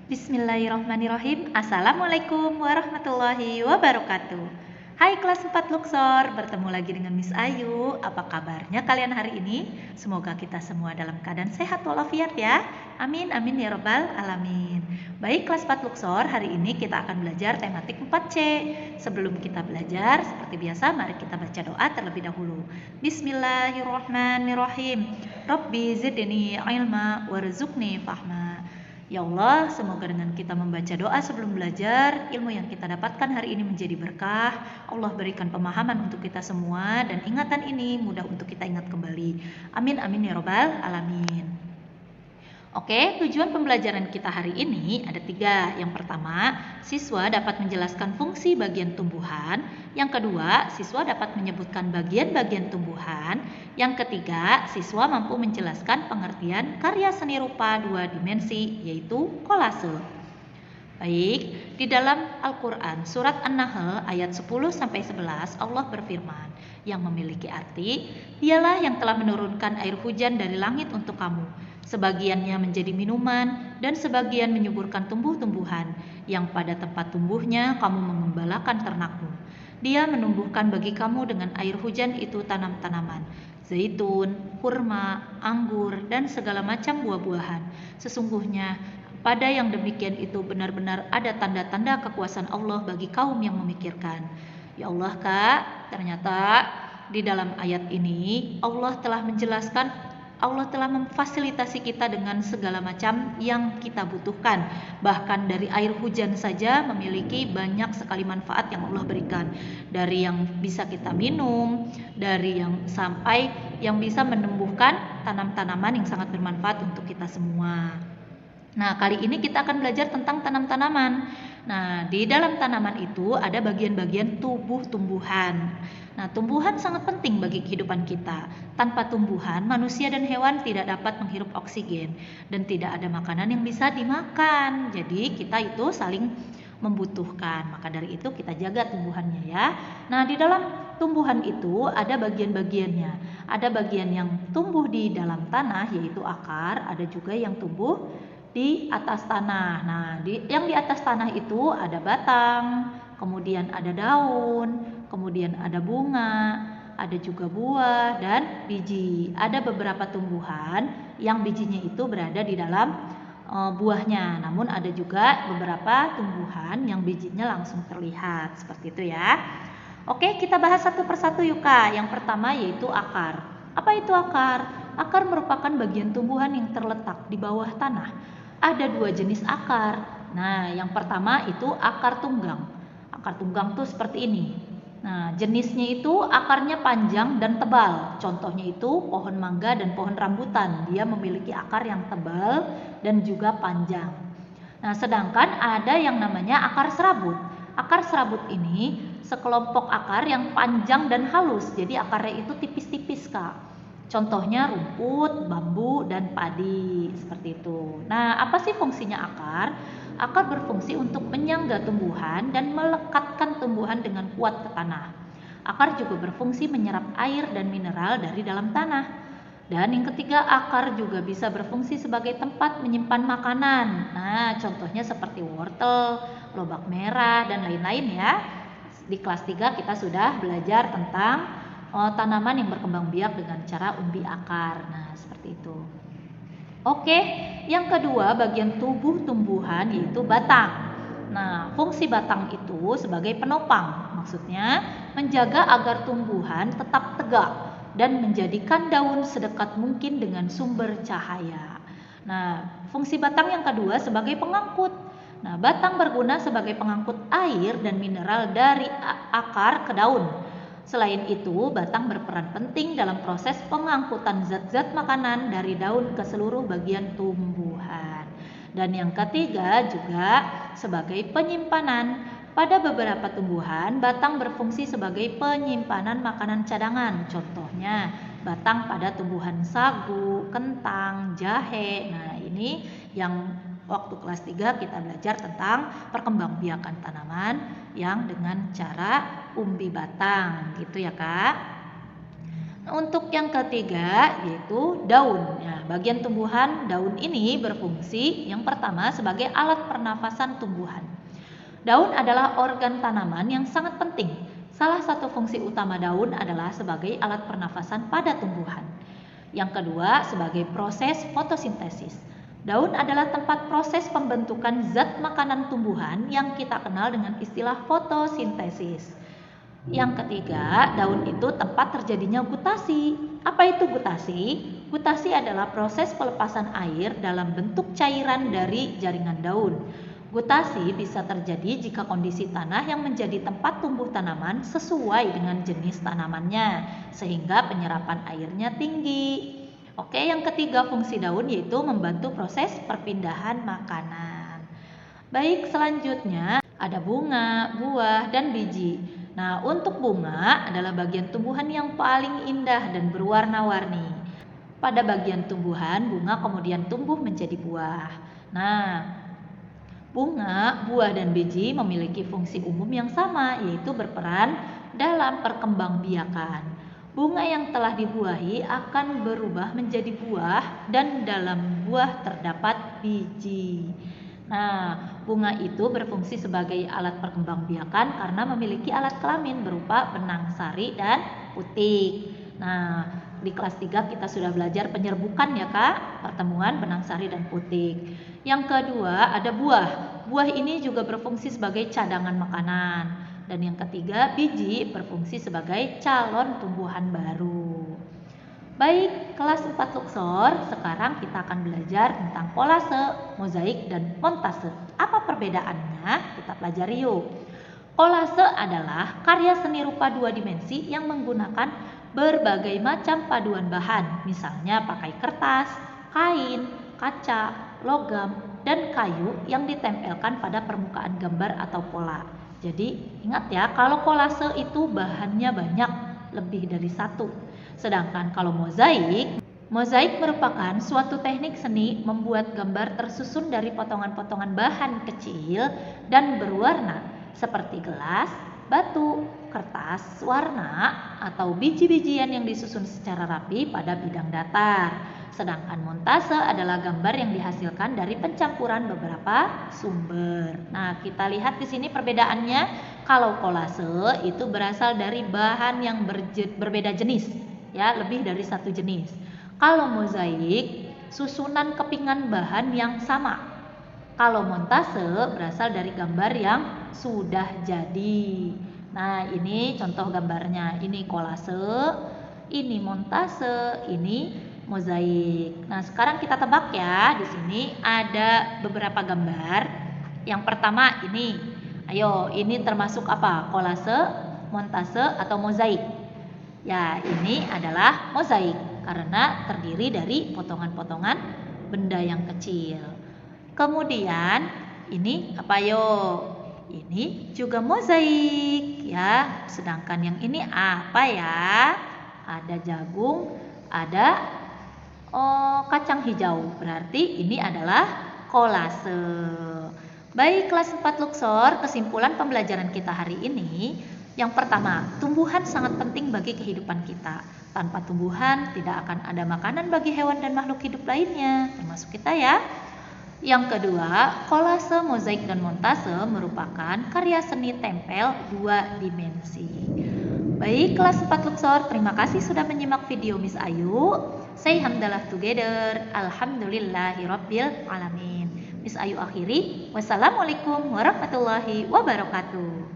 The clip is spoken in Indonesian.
Bismillahirrahmanirrahim. Assalamualaikum warahmatullahi wabarakatuh. Hai kelas 4 Luxor, bertemu lagi dengan Miss Ayu. Apa kabarnya kalian hari ini? Semoga kita semua dalam keadaan sehat walafiat ya. Amin amin ya robbal alamin. Baik kelas 4 Luxor, hari ini kita akan belajar tematik 4C. Sebelum kita belajar, seperti biasa mari kita baca doa terlebih dahulu. Bismillahirrahmanirrahim. Rabbi zidni ilma warzuqni fahma. Ya Allah, semoga dengan kita membaca doa sebelum belajar, ilmu yang kita dapatkan hari ini menjadi berkah. Allah berikan pemahaman untuk kita semua dan ingatan ini mudah untuk kita ingat kembali. Amin amin ya robbal alamin. Oke, tujuan pembelajaran kita hari ini ada 3. Yang pertama, siswa dapat menjelaskan fungsi bagian tumbuhan. Yang kedua, siswa dapat menyebutkan bagian-bagian tumbuhan. Yang ketiga, siswa mampu menjelaskan pengertian karya seni rupa 2 dimensi, yaitu kolase. Baik, di dalam Al-Quran surat An-Nahl ayat 10-11 Allah berfirman yang memiliki arti, dialah yang telah menurunkan air hujan dari langit untuk kamu. Sebagiannya menjadi minuman dan sebagian menyuburkan tumbuh-tumbuhan yang pada tempat tumbuhnya kamu mengembalakan ternakmu. Dia menumbuhkan bagi kamu dengan air hujan itu tanam-tanaman, zaitun, kurma, anggur, dan segala macam buah-buahan. Sesungguhnya pada yang demikian itu benar-benar ada tanda-tanda kekuasaan Allah bagi kaum yang memikirkan. Ya Allah Kak, ternyata di dalam ayat ini Allah telah menjelaskan, Allah telah memfasilitasi kita dengan segala macam yang kita butuhkan. Bahkan dari air hujan saja memiliki banyak sekali manfaat yang Allah berikan. Dari yang bisa kita minum, dari yang sampai yang bisa menumbuhkan tanam-tanaman yang sangat bermanfaat untuk kita semua. Nah, kali ini kita akan belajar tentang tanam-tanaman. Nah, di dalam tanaman itu ada bagian-bagian tubuh tumbuhan. Nah, tumbuhan sangat penting bagi kehidupan kita. Tanpa tumbuhan, manusia dan hewan tidak dapat menghirup oksigen dan tidak ada makanan yang bisa dimakan. Jadi, kita itu saling membutuhkan. Maka dari itu kita jaga tumbuhannya ya. Nah, di dalam tumbuhan itu ada bagian-bagiannya. Ada bagian yang tumbuh di dalam tanah yaitu akar, ada juga yang tumbuh di atas tanah. Nah, yang di atas tanah itu ada batang, kemudian ada daun, kemudian ada bunga, ada juga buah dan biji. Ada beberapa tumbuhan yang bijinya itu berada di dalam buahnya. Namun ada juga beberapa tumbuhan yang bijinya langsung terlihat. Seperti itu ya. Oke, kita bahas satu persatu yuk Kak. Yang pertama yaitu akar. Apa itu akar? Akar merupakan bagian tumbuhan yang terletak di bawah tanah. Ada 2 jenis akar. Nah, yang pertama itu akar tunggang. Akar tunggang tuh seperti ini. Nah, jenisnya itu akarnya panjang dan tebal. Contohnya itu pohon mangga dan pohon rambutan. Dia memiliki akar yang tebal dan juga panjang. Nah, sedangkan ada yang namanya akar serabut. Akar serabut ini sekelompok akar yang panjang dan halus. Jadi akarnya itu tipis-tipis Kak. Contohnya rumput, bambu, dan padi, seperti itu. Nah, apa sih fungsinya akar? Akar berfungsi untuk menyangga tumbuhan dan melekatkan tumbuhan dengan kuat ke tanah. Akar juga berfungsi menyerap air dan mineral dari dalam tanah. Dan yang ketiga, akar juga bisa berfungsi sebagai tempat menyimpan makanan. Nah, contohnya seperti wortel, lobak merah, dan lain-lain ya. Di kelas 3 kita sudah belajar tentang tanaman yang berkembang biak dengan cara umbi akar. Nah, seperti itu. Oke, yang kedua bagian tubuh tumbuhan yaitu batang. Nah, fungsi batang itu sebagai penopang. Maksudnya menjaga agar tumbuhan tetap tegak dan menjadikan daun sedekat mungkin dengan sumber cahaya. Nah, fungsi batang yang kedua sebagai pengangkut. Nah, batang berguna sebagai pengangkut air dan mineral dari akar ke daun. Selain itu, batang berperan penting dalam proses pengangkutan zat-zat makanan dari daun ke seluruh bagian tumbuhan. Dan yang ketiga juga sebagai penyimpanan. Pada beberapa tumbuhan, batang berfungsi sebagai penyimpanan makanan cadangan. Contohnya, batang pada tumbuhan sagu, kentang, jahe. Nah, ini yang waktu kelas 3 kita belajar tentang perkembangbiakan tanaman yang dengan cara umbi batang gitu ya Kak. Untuk yang ketiga yaitu daun. Nah, bagian tumbuhan daun ini berfungsi yang pertama sebagai alat pernafasan tumbuhan. Daun adalah organ tanaman yang sangat penting. Salah satu fungsi utama daun adalah sebagai alat pernafasan pada tumbuhan. Yang kedua, sebagai proses fotosintesis. Daun adalah tempat proses pembentukan zat makanan tumbuhan yang kita kenal dengan istilah fotosintesis. Yang ketiga, daun itu tempat terjadinya gutasi. Apa itu gutasi? Gutasi adalah proses pelepasan air dalam bentuk cairan dari jaringan daun. Gutasi bisa terjadi jika kondisi tanah yang menjadi tempat tumbuh tanaman sesuai dengan jenis tanamannya, sehingga penyerapan airnya tinggi. Oke, yang ketiga fungsi daun yaitu membantu proses perpindahan makanan. Baik, selanjutnya ada bunga, buah, dan biji. Nah, untuk bunga adalah bagian tumbuhan yang paling indah dan berwarna-warni. Pada bagian tumbuhan, bunga kemudian tumbuh menjadi buah. Nah, bunga, buah, dan biji memiliki fungsi umum yang sama, yaitu berperan dalam perkembangbiakan. Bunga yang telah dibuahi akan berubah menjadi buah dan dalam buah terdapat biji. Nah, bunga itu berfungsi sebagai alat perkembangbiakan karena memiliki alat kelamin berupa benang sari dan putik. Nah, di kelas 3 kita sudah belajar penyerbukan ya Kak, pertemuan benang sari dan putik. Yang kedua ada buah. Buah ini juga berfungsi sebagai cadangan makanan. Dan yang ketiga biji berfungsi sebagai calon tumbuhan baru. Baik, kelas 4 Luxor, sekarang kita akan belajar tentang kolase, mozaik, dan montase. Apa perbedaannya? Kita pelajari yuk. Kolase adalah karya seni rupa dua dimensi yang menggunakan berbagai macam paduan bahan, misalnya pakai kertas, kain, kaca, logam, dan kayu yang ditempelkan pada permukaan gambar atau pola. Jadi ingat ya, kalau kolase itu bahannya banyak, lebih dari satu. Sedangkan kalau mozaik merupakan suatu teknik seni membuat gambar tersusun dari potongan-potongan bahan kecil dan berwarna seperti gelas, batu, kertas, warna, atau biji-bijian yang disusun secara rapi pada bidang datar. Sedangkan montase adalah gambar yang dihasilkan dari pencampuran beberapa sumber. Nah, kita lihat di sini perbedaannya. Kalau kolase itu berasal dari bahan yang berbeda jenis, ya, lebih dari satu jenis. Kalau mozaik, susunan kepingan bahan yang sama. Kalau montase berasal dari gambar yang sudah jadi. Nah, ini contoh gambarnya. Ini kolase, ini montase, ini mozaik. Nah, sekarang kita tebak ya. Di sini ada beberapa gambar. Yang pertama ini. Ayo, ini termasuk apa? Kolase, montase, atau mozaik? Ya, ini adalah mozaik karena terdiri dari potongan-potongan benda yang kecil. Kemudian ini apa yo? Ini juga mozaik ya. Sedangkan yang ini apa ya? Ada jagung, ada kacang hijau. Berarti ini adalah kolase. Baik, kelas 4 Luxor, kesimpulan pembelajaran kita hari ini. Yang pertama, tumbuhan sangat penting bagi kehidupan kita. Tanpa tumbuhan tidak akan ada makanan bagi hewan dan makhluk hidup lainnya, termasuk kita ya. Yang kedua, kolase, mozaik, dan montase merupakan karya seni tempel dua dimensi. Baik, kelas 4 Luxor, terima kasih sudah menyimak video Miss Ayu. Say hamdalah together. Alhamdulillahirabbil alamin. Miss Ayu akhiri. Wassalamualaikum warahmatullahi wabarakatuh.